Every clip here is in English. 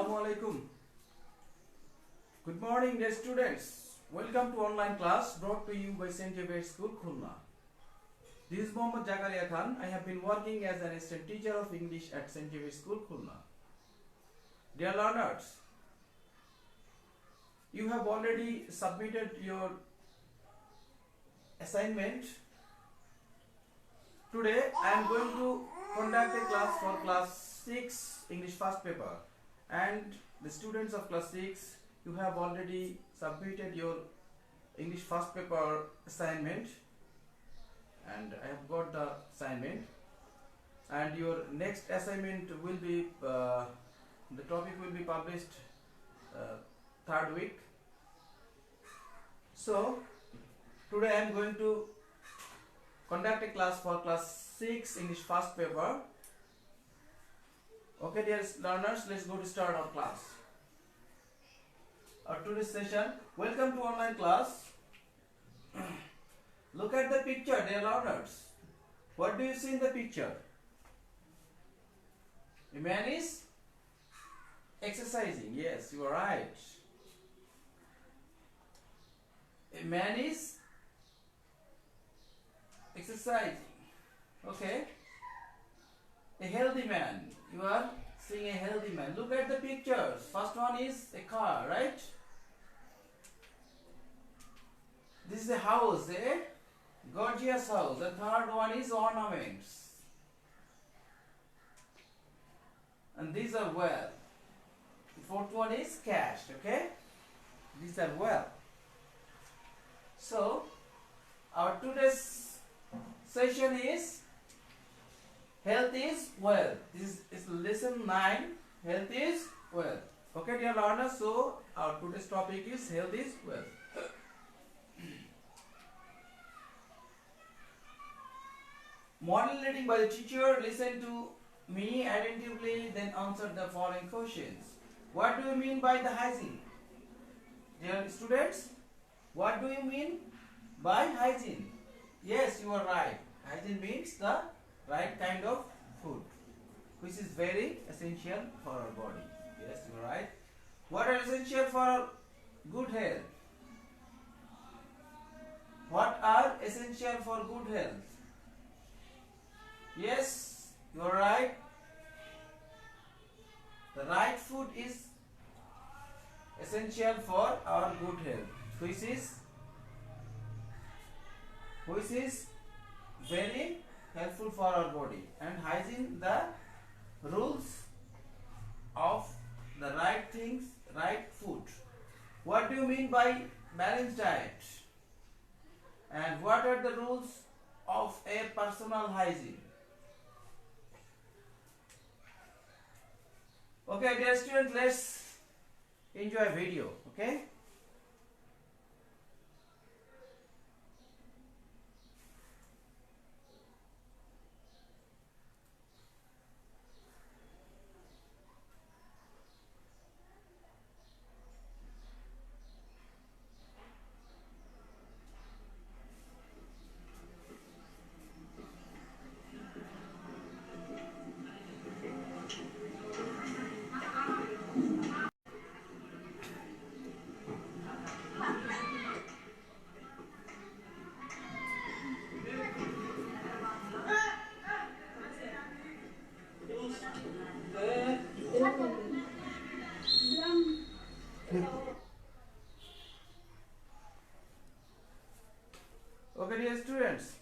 Assalamu alaikum. Good morning, dear students. Welcome to online class brought to you by St. Xavier School, Khulna. This is Mohammad Zakaria Khan. I have been working as an assistant teacher of English at St. Xavier School, Khulna. Dear learners, you have already submitted your assignment. Today I am going to conduct a class for class 6 English first paper, and the students of class 6, you have already submitted your English first paper assignment, and I have got the assignment, and your next assignment will be the topic will be published third week. So today I am going to conduct a class for class 6 English first paper. Okay, dear learners, let's go to start our class. Our today's session. Welcome to online class. Look at the picture, dear learners. What do you see in the picture? A man is exercising. Yes, you are right. A man is exercising. Okay. A healthy man. You are seeing a healthy man. Look at the pictures. First one is a car, right? This is a house, a gorgeous house. The third one is ornaments. And these are well. The fourth one is cash, okay? These are well. So, our today's session is health is wealth. This is lesson 9. Health is wealth. Okay, dear learners. So our today's topic is health is wealth. Model reading by the teacher. Listen to me attentively, then answer the following questions. What do you mean by the hygiene? Dear students, what do you mean by hygiene? Yes, you are right. Hygiene means the right kind of food, which is very essential for our body. Yes, you are right. What are essential for good health? What are essential for good health? Yes, you are right. The right food is essential for our good health, which is very helpful for our body. And hygiene, the rules of the right things, right food. What do you mean by balanced diet? And what are the rules of a personal hygiene? Okay, dear students, let's enjoy video. Okay. Okay, dear students,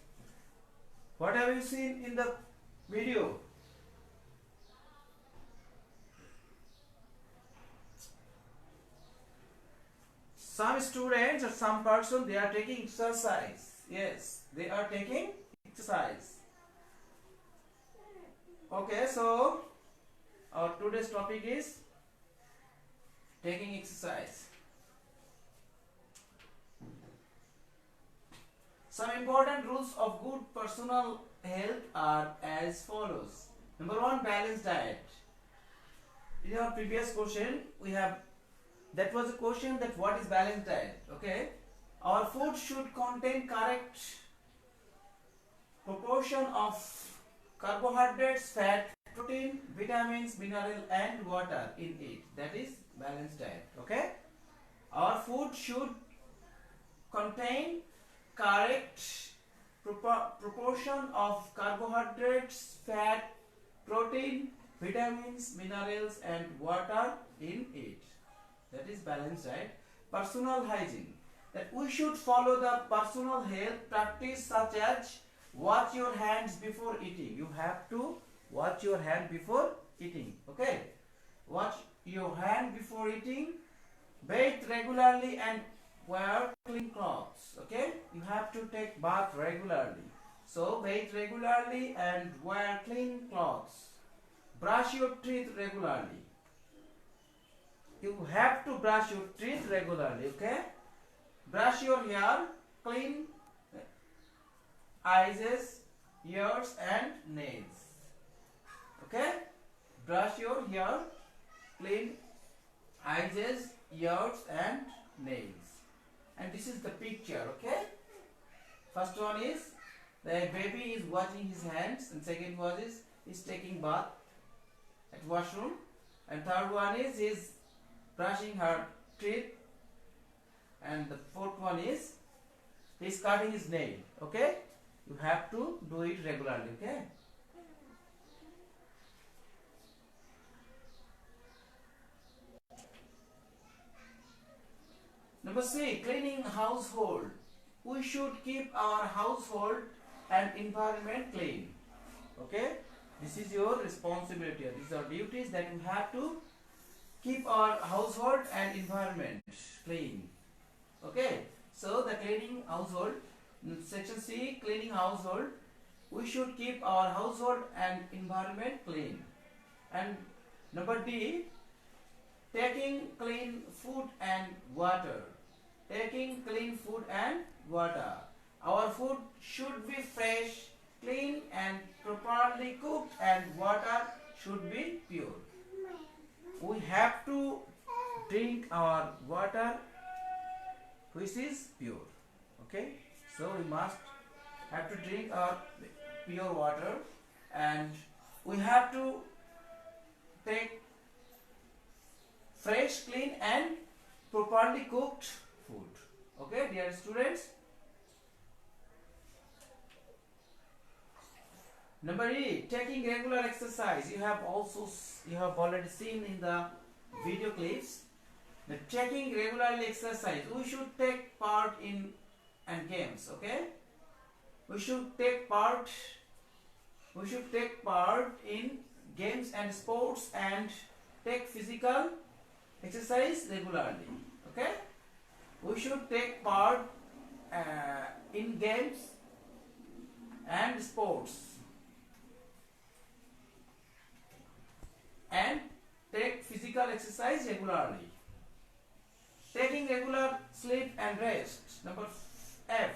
what have you seen in the video? Some students or some person, they are taking exercise. Yes, they are taking exercise. Okay, so our today's topic is taking exercise. Some important rules of good personal health are as follows. Number 1, balanced diet. In our previous question, that was a question that what is balanced diet. Okay, our food should contain correct proportion of carbohydrates, fat, protein, vitamins, mineral and water in it. That is balanced diet. Okay. Our food should contain correct proportion of carbohydrates, fat, protein, vitamins, minerals and water in it. That is balanced diet. Personal hygiene. That we should follow the personal health practice such as wash your hands before eating. You have to wash your hand before eating. Okay. Wash your hand before eating. Bathe regularly and wear clean clothes. Okay. You have to take bath regularly. So bathe regularly and wear clean clothes. Brush your teeth regularly. You have to brush your teeth regularly. Okay. Brush your hair, clean eyes, ears and nails. Okay. Brush your hair, clean eyes, ears and nails. And this is the picture. Okay. First one is the baby is washing his hands, and second one is taking bath at washroom, and third one is brushing her teeth, and the fourth one is he's cutting his nail. Okay. You have to do it regularly. Okay. Number C, cleaning household. We should keep our household and environment clean. Okay. This is your responsibility. These are duties that you have to keep our household and environment clean. Okay. So the cleaning household, section C, cleaning household. We should keep our household and environment clean. And number D, taking clean food and water. Taking clean food and water. Our food should be fresh, clean and properly cooked, and water should be pure. We have to drink our water which is pure. Okay. So we must have to drink our pure water, and we have to take fresh, clean and properly cooked food. Okay, dear students. Number E, taking regular exercise. You have already seen in the video clips. The taking regularly exercise. We should take part in and games. Okay, we should take part in games and sports and take physical exercise regularly. Okay, we should take part in games and sports and take physical exercise regularly. Taking regular sleep and rest. Number F,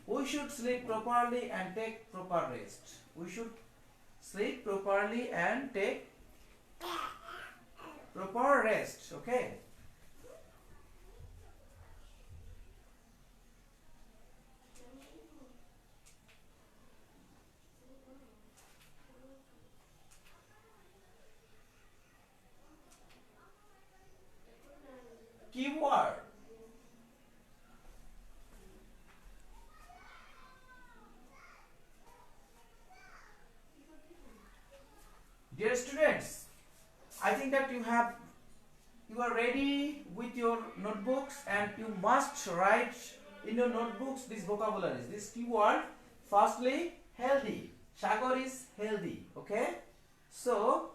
we should sleep properly and take proper rest. We should sleep properly and take proper rest. Okay. Keyword. Dear students, I think that you are ready with your notebooks, and you must write in your notebooks these vocabularies, this keyword. Firstly, healthy. Sagar is healthy. Okay. So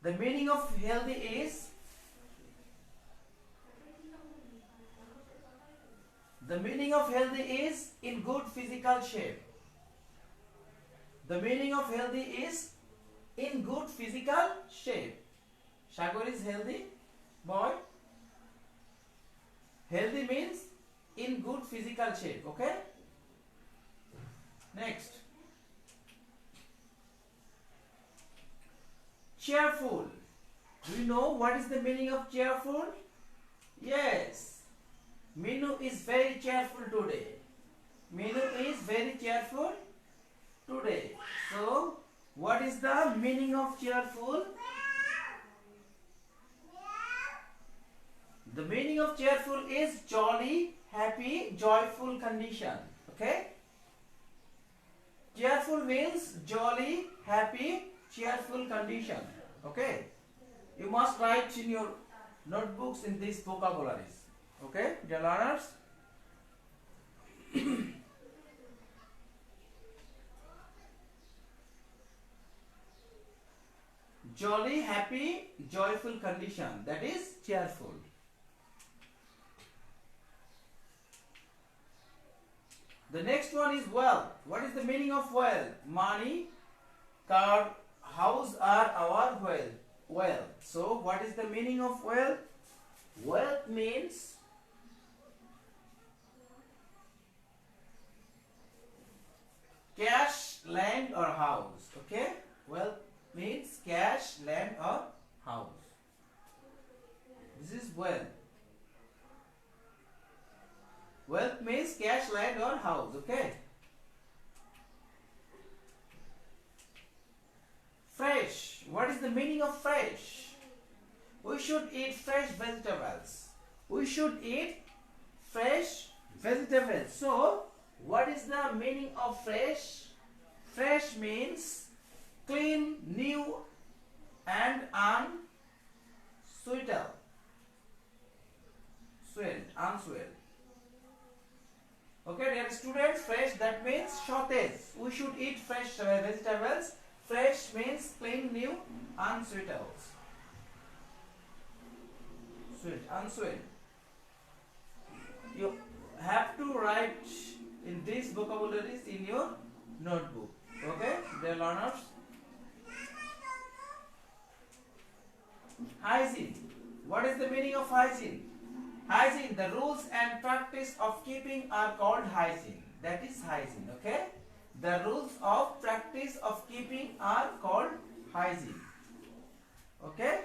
the meaning of healthy is in good physical shape. The meaning of healthy is in good physical shape. Sagar is healthy boy. Healthy means in good physical shape. Okay. Next. Cheerful. Do you know what is the meaning of cheerful? Yes. Minu is very cheerful today. Minu is very cheerful today. So the meaning of cheerful? The meaning of cheerful is jolly, happy, joyful condition. Okay? Cheerful means jolly, happy, cheerful condition. Okay? You must write in your notebooks in these vocabularies. Okay, dear learners? Jolly, happy, joyful condition. That is cheerful. The next one is wealth. What is the meaning of wealth? Money, car, house are our wealth. Wealth. So, what is the meaning of wealth? Wealth means cash, land or house. Okay? Wealth means cash, land or house. This is wealth. Wealth means cash, land or house. Okay? Fresh. What is the meaning of fresh? We should eat fresh vegetables. We should eat fresh vegetables. So, what is the meaning of fresh? Fresh means clean, new and unsweetened. Unsweetened. Okay, dear students, fresh that means shortage. We should eat fresh vegetables. Fresh means clean, new, unsweetened. Sweet, unsweetened. You have to write in these vocabularies in your notebook. Okay, dear learners? Hygiene. What is the meaning of hygiene? Hygiene, the rules and practice of keeping are called hygiene. That is hygiene, okay? The rules of practice of keeping are called hygiene. Okay?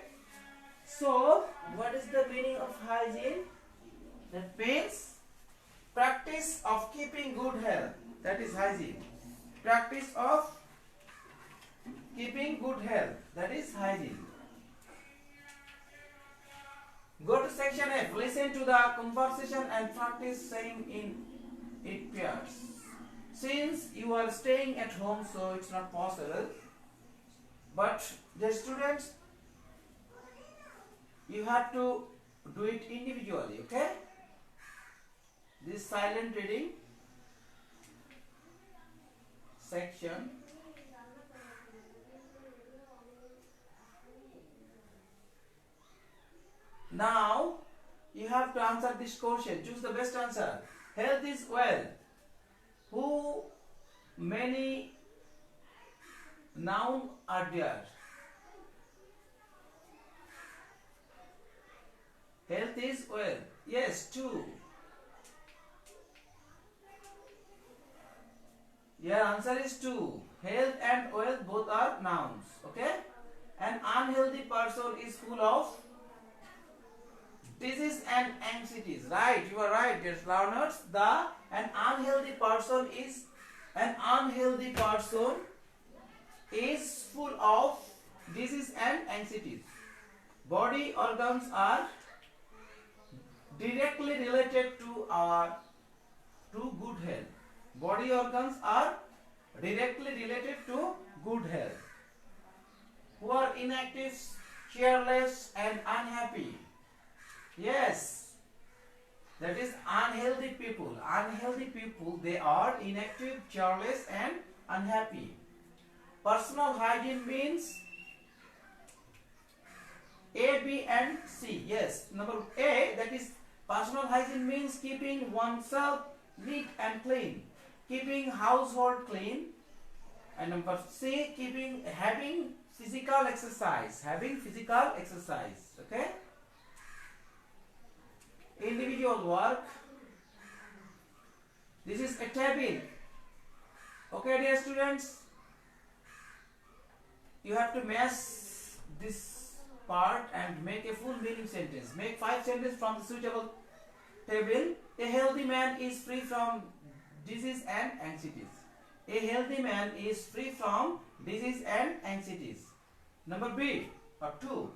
So, what is the meaning of hygiene? That means practice of keeping good health. That is hygiene. Practice of keeping good health. That is hygiene. Go to section F. Listen to the conversation and practice saying in it pairs. Since you are staying at home, so it's not possible. But the students, you have to do it individually, okay? This silent reading section. Now, you have to answer this question. Choose the best answer. Health is wealth. Who many nouns are there? Health is wealth. Yes, two. Your answer is two. Health and wealth both are nouns. Okay? An unhealthy person is full of disease and anxieties. Right, you are right, dear learners. An unhealthy person is full of disease and anxieties. Body organs are directly related to good health. Body organs are directly related to good health. Who are inactive, careless and unhappy? Yes, that is unhealthy people. Unhealthy people, they are inactive, careless and unhappy. Personal hygiene means A, B and C. Yes, number A, that is personal hygiene means keeping oneself neat and clean, keeping household clean. And number C, having physical exercise. Okay? Individual work. This is a table. Okay, dear students, you have to match this part and make a full meaning sentence. Make 5 sentences from the suitable table. A healthy man is free from disease and anxieties. a healthy man is free from disease and anxieties. Number B or 2.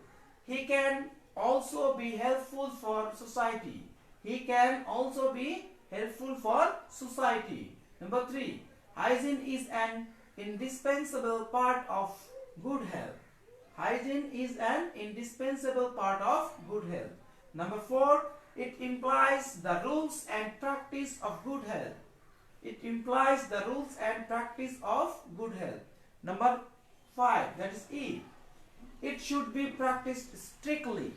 He can also be helpful for society. He can also be helpful for society. Number 3. Hygiene is an indispensable part of good health. Hygiene is an indispensable part of good health. Number 4. It implies the rules and practice of good health. It implies the rules and practice of good health. Number 5, that is E. It should be practiced strictly.